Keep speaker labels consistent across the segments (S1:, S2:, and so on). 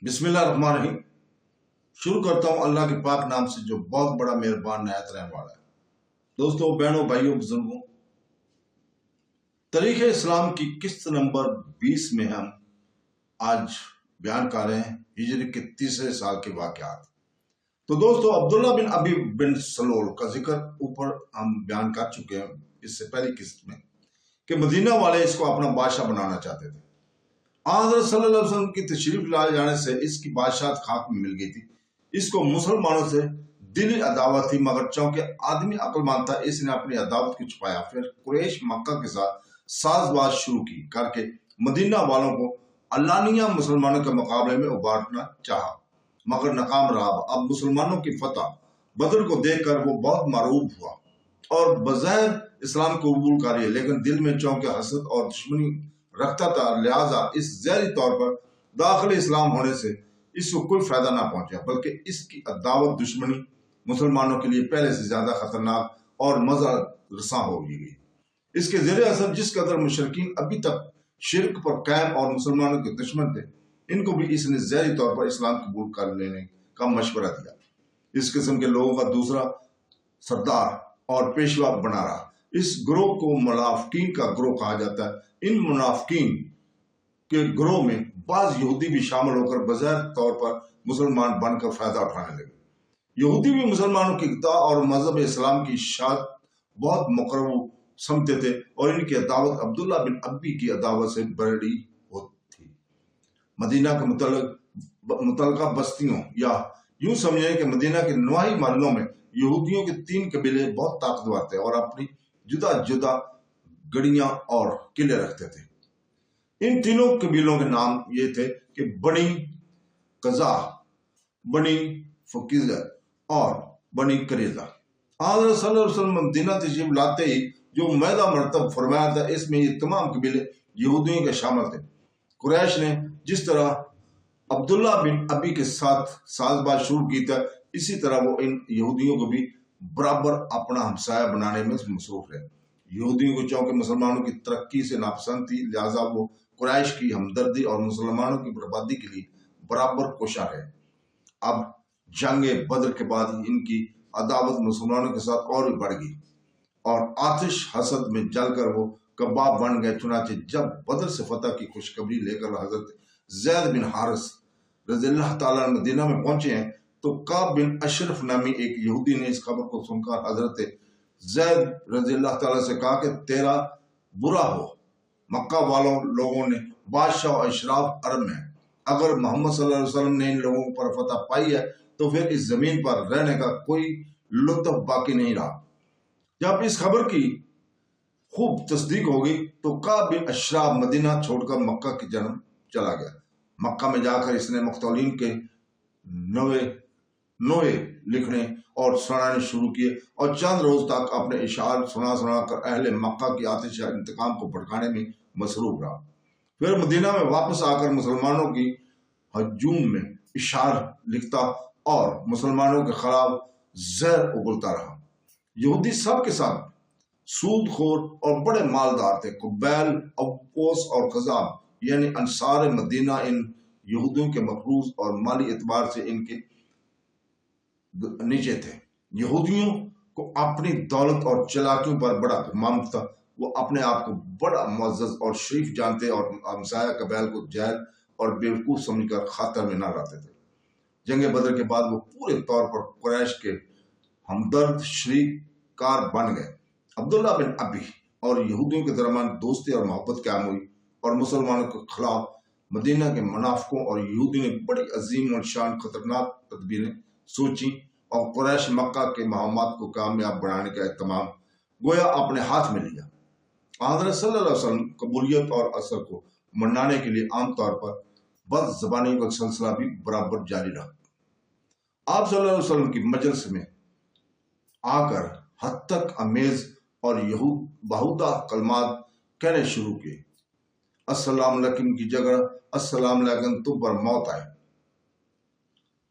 S1: बिस्मिल्लाहिर्रहमानिर्रहीम। शुरू करता हूँ अल्लाह के पाक नाम से जो बहुत बड़ा मेहरबान निहायत रहने वाला है। दोस्तों, बहनों, भाइयों, बुजुर्गों, तारीख इस्लाम की किस्त नंबर 20 में हम आज बयान कर रहे हैं हिजरी के तीसरे साल के वाकयात। तो दोस्तों, अब्दुल्ला बिन अबी बिन सलोल का जिक्र ऊपर हम बयान कर चुके हैं इससे पहली किस्त में कि मदीना वाले इसको अपना बादशाह बनाना चाहते थे। हज़रत सल्लल्लाहु अलैहि वसल्लम की तशरीफ लाए जाने से इसकी बादशाहत खाक में मिल गई थी। इसको मुसलमानों से दिली अदावत थी, मगर चूंकि आदमी अक्लमंद था, इसने अपनी अदावत को छुपाया। फिर कुरैश मक्का के साथ साजबाज शुरू की करके मदीना वालों को अल्लानिया मुसलमानों के मुकाबले में उबारना चाहा, मगर नाकाम रहा। अब मुसलमानों की फतह बदर को देखकर वो बहुत मरूब हुआ और बज़ाहिर इस्लाम को कबूल कर लिया, लेकिन दिल में चौंके हसद और दुश्मनी रखता था। लिहाजा इस ज़ाहिरी तौर पर दाखिल इस्लाम होने से इसको कोई फायदा ना पहुंचा, बल्कि इसकी अदावत दुश्मनी मुसलमानों के लिए पहले से ज्यादा खतरनाक और मजा रसा हो गई। इसके ज़ेरे असर जिस कदर मुशरिकीन अभी तक शिरक पर कायम और मुसलमानों के दुश्मन थे, इनको भी इसने ज़ाहिरी तौर पर इस्लाम कबूल कर लेने का मशवरा दिया। इस किस्म के लोगों का दूसरा सरदार और पेशवा बना रहा। इस ग्रोह को मुनाफिकीन का ग्रोह कहा जाता है। इन मुनाफिकीन के ग्रोह में बाज यहूदी भी शामिल होकर बज़ाहिर तौर पर मुसलमान बनकर फायदा उठाने लगे। यहूदी भी मुसलमानों की इत्ता और मजहब इस्लाम की इशाअत बहुत मुकर्रर समझते थे और इनकी अदावत अब्दुल्ला बिन अब्बी की अदावत से बड़ी होती थी। मदीना के मुतलका बस्तियों या यूं समझें कि मदीना के नवाही महलों में यहूदियों के 3 कबीले बहुत ताकतवर थे और अपनी जुदा जुदा गड़ियां और किले रखते थे। इन तीनों कबीलों के नाम ये थे कि बनी कजा, बनी फकीजा और बनी करेजा। हज़रत सल्लल्लाहु अलैहि वसल्लम मदीना तशरीफ लाते ही जो मैदा मरतब फरमाया था, इसमें ये तमाम कबीले यहूदियों के शामिल थे। कुरैश ने जिस तरह अब्दुल्ला बिन अबी के साथ साजबाज शुरू की था, इसी तरह वो इन यहूदियों को भी बराबर अपना हमसाया बनाने में मसरूफ है। यहूदियों को चूंकि मुसलमानों की तरक्की से नापसंद थी, लिहाजा वो कुरैश की हमदर्दी और मुसलमानों की बर्बादी के लिए बराबर कोशा है। अब जंगे बद्र के बाद इनकी अदावत मुसलमानों के साथ और भी बढ़ गई और आतिश हसद में जलकर वो कबाब बन गए। चुनाचे जब बद्र से फतह की खुशखबरी लेकर हजरत ज़ैद बिन हारिस रज़ियल्लाहु ताला मदीना में पहुंचे हैं, तो काब बिन अशरफ नामी एक यहूदी ने इस खबर को सुनकर हजरत ज़ैद रज़ियल्लाहु ताला से कहा कि तेरा बुरा हो, मक्का वालों लोगों ने बादशाह और अशराफ अरब में, अगर मोहम्मद सल्लल्लाहु अलैहि वसल्लम ने इन लोगों पर फतह पाई है तो फिर इस जमीन पर रहने का कोई लुत्फ बाकी नहीं रहा। जब इस खबर की खूब तस्दीक हो गई तो काब बिन अशराफ मदीना छोड़कर मक्का की जन्म चला गया। मक्का में जाकर इसने मुख्तलिन के नोए लिखने और सुनाने शुरू किए और चंद रोज तक अपने इशार सुना कर अहले मक्का की आतिश इंतकाम को भड़काने में मसरूफ रहा। फिर मदीना में वापस आकर मुसलमानों की हजूम में इशार लिखता और मुसलमानों के खिलाफ जहर उगलता रहा। यहूदी सब के सब सूदखोर और बड़े मालदार थे। कुबैल, अब्बोस और खजाब यानी अंसार मदीना इन यहूदियों के मकरूज और माली एतबार से इनके नीचे थे। यहूदियों को अपनी दौलत और चलाकियों पर बड़ा गुमान था। वो अपने आप को बड़ा मुअज़्ज़ज़ और शरीफ जानते और हमसाया कबाइल को जाहिल और बेवकूफ समझकर खातर में न लाते थे। जंग बदर के बाद वो पूरे तौर पर कुरैश के हमदर्द शरीकार बन गए। अब्दुल्ला बिन अबी और यहूदियों के दरमियान दोस्ती और मोहब्बत कायम हुई और मुसलमानों के खिलाफ मदीना के मुनाफिकों और यहूदियों ने बड़ी अजीम और शान खतरनाक तदबीरें सोची और कुरैश मक्का के महमात को कामयाब बनाने का एहतमाम गोया अपने हाथ में लिया। हज़रत सल्लल्लाहु अलैहि वसल्लम कबूलियत और असर को मनाने के लिए आमतौर पर बद ज़बानी का सिलसिला भी बराबर जारी रहा। आप सल्लल्लाहु अलैहि वसल्लम की मजलिस में आकर हद तक अमेज और यहूद बहुदा कलमात कहने शुरू किए। अस्सलाम अलैकुम की जगह अस्सलाम अलैकुम तुम पर मौत आए,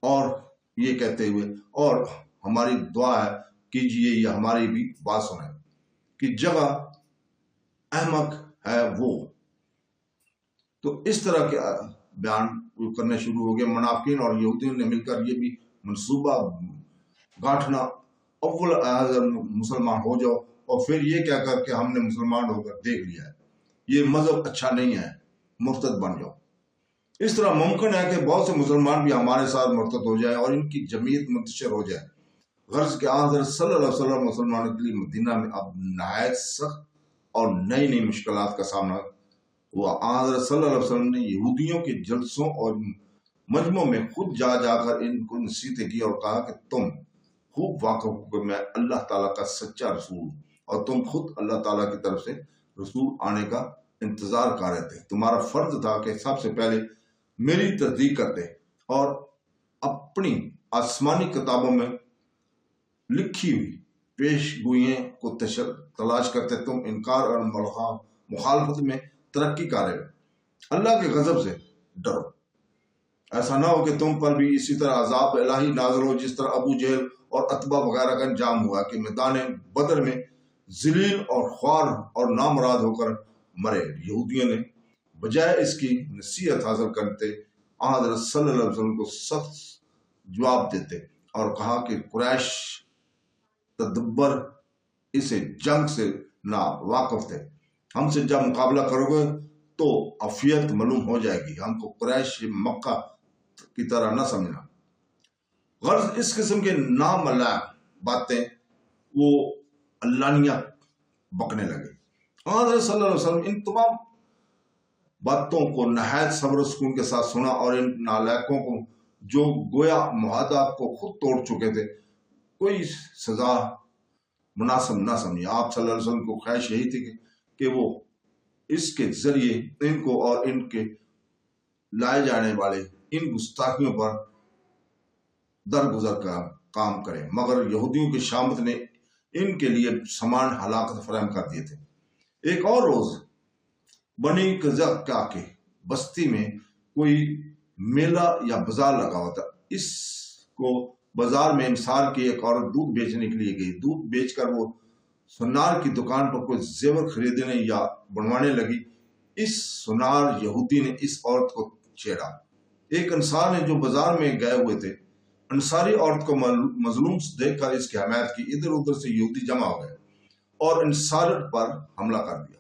S1: और ये कहते हुए और हमारी दुआ है कीजिए या हमारी भी बात सुने कि जगह अहमक है वो। तो इस तरह के बयान करने शुरू हो गए। मुनाफिकीन और यहूदियों ने मिलकर ये भी मंसूबा गांठना, अव्वल मुसलमान हो जाओ और फिर ये क्या कर के हमने मुसलमान होकर देख लिया है, ये मजहब अच्छा नहीं है, मुर्तद बन जाओ। इस तरह मुमकिन है कि बहुत से मुसलमान भी हमारे साथ मुर्तद हो जाए और इनकी जमीयत मुंतशर हो जाए। गर्ज के हज़रत सल्लल्लाहु अलैहि वसल्लम मुसलमानों के लिए मदीना में अब नहायत सख्त और नई नई मुश्किलात का सामना हुआ। हज़रत सल्लल्लाहु अलैहि वसल्लम ने यहूदियों के जलसों और मजमों में खुद जा जाकर इनको नसीहतें की और कहा कि तुम खूब वाक़िफ़ हो कि मैं अल्लाह ताला का सच्चा रसूल और तुम खुद अल्लाह ताला की तरफ से रसूल आने का इंतजार कर रहे थे। तुम्हारा फर्ज था कि सबसे पहले मेरी तस्दीक करते और अपनी आसमानी किताबों में लिखी हुई पेशगोइयों को तलाश करते। तुम इनकार और मुखालफत में तरक्की कर रहे हो। अल्लाह के गजब से डरो, ऐसा ना हो कि तुम पर भी इसी तरह अजाब इलाही नाज़िल हो जिस तरह अबू जहल और अतबा वगैरह का अंजाम हुआ कि मैदान बदर में ज़लील और ख्वार और नामुराद होकर मरे। यहूदियों ने बजाय इसकी नसीहत हासिल करते हज़रत सल्लल्लाहु अलैहि वसल्लम को सख्त जवाब देते और कहा कि कुरैश तदब्बर इसे जंग से ना वाकिफ थे, हमसे जब मुकाबला करोगे तो अफियत मालूम हो जाएगी, हमको कुरैश मक्का की तरह न समझना। गर्ज इस किस्म के नामला बातें वो अल्लानिया बकने लगे। हज़रत सल्लल्लाहु अलैहि वसल्लम इन तमाम बातों को नहायत सब्र सुकून के साथ सुना और इन नालायकों को जो गोया मुआहदा को खुद तोड़ चुके थे कोई सजा मुनासिब ना समझी। आप सल्लल्लाहु अलैहि वसल्लम को ख्वाहिश यही थी कि वो इसके जरिए इनको और इनके लाए जाने वाले इन गुस्ताखियों पर दरगुजर का काम करें, मगर यहूदियों की शामत ने इनके लिए समान हलाकत फराहम कर दिए थे। एक और रोज बनी कज़ा के बस्ती में कोई मेला या बाजार लगा हुआ था। इसको बाजार में इंसार की एक औरत दूध बेचने के लिए गई। दूध बेचकर वो सुनार की दुकान पर कोई जेवर खरीदने या बनवाने लगी। इस सुनार यहूदी ने इस औरत को छेड़ा। एक अंसार ने जो बाजार में गए हुए थे, अंसारी औरत को मजलूम देखकर इसकी हमायत की। इधर उधर से यहूदी जमा हो गए और अंसार पर हमला कर दिया।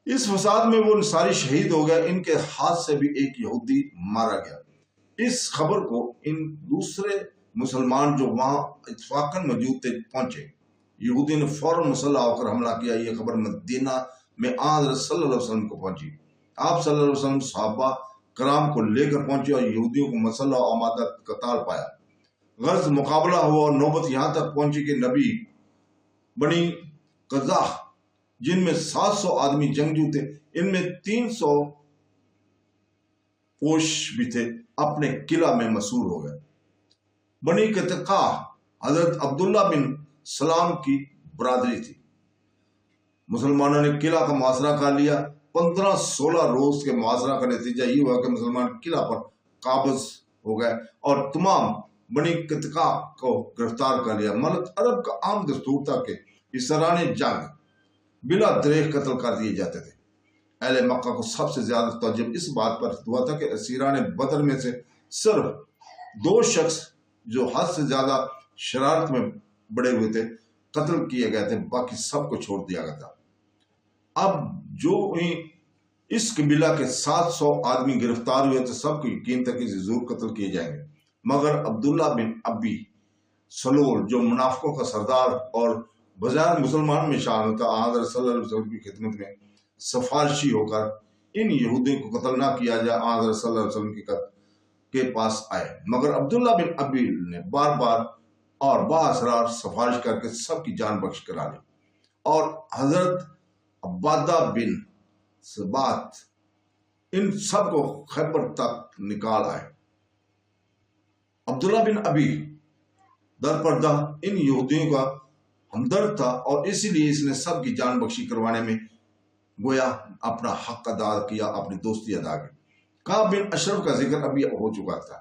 S1: इस फसाद में वो अंसारी शहीद हो गया। इनके हाथ से भी एक यहूदी मारा गया। इस खबर को इन दूसरे मुसलमान जो वहां इत्तफाकन मौजूद थे पहुंचे। यहूदी ने फौरन मुसल्ला होकर हमला किया। यह खबर मदीना में हज़रत सल्लल्लाहु अलैहि वसल्लम को पहुंची। आप सल्लल्लाहु अलैहि वसल्लम सहाबा कराम को लेकर पहुंचे और यहूदियों को मसल्ला और आमादा कताल पाया। गर्ज मुकाबला हुआ और नौबत यहां तक पहुंची कि नबी बनी कज़ा जिनमें 700 आदमी जंगजू थे, इनमें 300 पोश भी थे, अपने किला में मसूर हो गए। बनी कतका हजरत अब्दुल्ला बिन सलाम की बरादरी थी। मुसलमानों ने किला का मुहासरा कर लिया। 15-16 रोज के मुहासरा का नतीजा ये हुआ कि मुसलमान किला पर काबज हो गए और तमाम बनी कतका को गिरफ्तार कर लिया। मलक अरब का आम दस्तूर था कि इस सराने जंग बिला दरेख कत्ल कर दिए जाते थे। अहले मक्का को सबसे ज्यादा तवज्जो इस बात पर हुआ था कि असीरान बदर में से सिर्फ 2 शख्स जो हद से ज्यादा शरारत में बड़े हुए थे कत्ल किए गए थे, बाकी सबको छोड़ दिया गया था। अब जो इस कबीला के 700 आदमी गिरफ्तार हुए थे सबको यकीन था कि जरूर कत्ल किए जाएंगे, मगर अब्दुल्ला बिन अबी सलोल जो मुनाफिकों का सरदार और बाजार मुसलमान में शामिल था, हज़रत सल्लल्लाहु अलैहि वसल्लम की खिदमत में सिफारशी होकर इन यहूदियों को कत्ल ना किया जाए हज़रत सल्लल्लाहु अलैहि वसल्लम के पास आए। मगर अब्दुल्ला बिन अबी ने बार बार और बाअसरार सिफारिश करके सबकी जान बख्श करा ली और हजरत अब्बादा बिन सबात इन सबको खैबर तक निकाल आए। अब्दुल्ला बिन अबी दरपर्दा इन यहूदियों का हमदर्द था और इसीलिए इसने सबकी जान बख्शी करवाने में गोया अपना हक अदा किया, अपनी दोस्ती अदा की। काब बिन अशरफ का जिक्र अभी हो चुका था।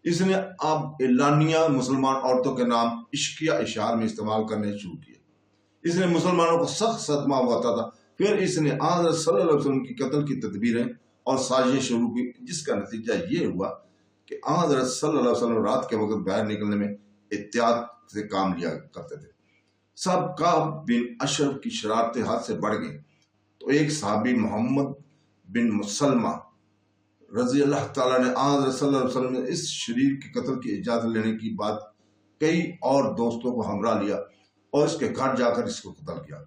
S1: इसने अब एलानिया मुसलमान औरतों के नाम इश्किया इशार में इस्तेमाल करने शुरू किए। इसने मुसलमानों को सख्त सदमा हुआ था। फिर इसने हज़रत सल्लल्लाहु अलैहि वसल्लम की कत्ल की तदबीरें اور साजिश शुरू की, जिसका नतीजा ये हुआ कि हज़रत सल्लल्लाहु अलैहि वसल्लम रात के वक्त बाहर निकलने में एहतियात से काम लिया करते थे। सब काब बिन अशरफ की शरारतें हाथ से बढ़ गई तो एक सहाबी मोहम्मद बिन मुसलमा रजी अल्लाह ताला ने हज़रत सल्लल्लाहु अलैहि वसल्लम इस शरीर के कत्ल की इजाजत लेने की बात कई और दोस्तों को हमरा लिया और इसके घर जाकर इसको कत्ल किया।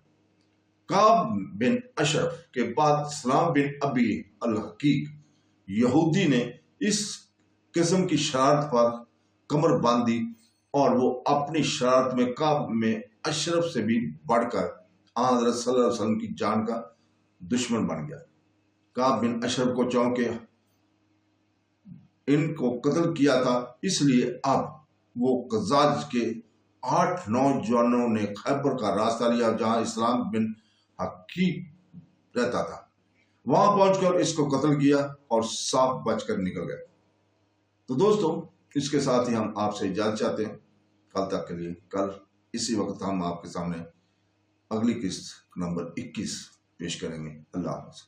S1: काब बिन अशरफ के बाद सलाम बिन अबी अल हकीक यहूदी ने इस किस्म की शरारत पर कमर बांधी और वो अपनी शरारत में काब में अशरफ से भी बढ़कर हज़रत सल्लल्लाहु अलैहि वसल्लम की जान का दुश्मन बन गया। काब बिन अशरफ को चौंके इनको कत्ल किया था, इसलिए अब वो कजाज के 8 नौजवानों ने खैबर का रास्ता लिया जहां इस्लाम बिन हकीक रहता था। वहां पहुंचकर इसको कत्ल किया और साफ बचकर निकल गए। तो दोस्तों, इसके साथ ही हम आपसे इजाजत चाहते हैं। कल तक के लिए, कल इसी वक्त हम आपके सामने अगली किस्त नंबर 21 पेश करेंगे। अल्लाह हाफ़िज़।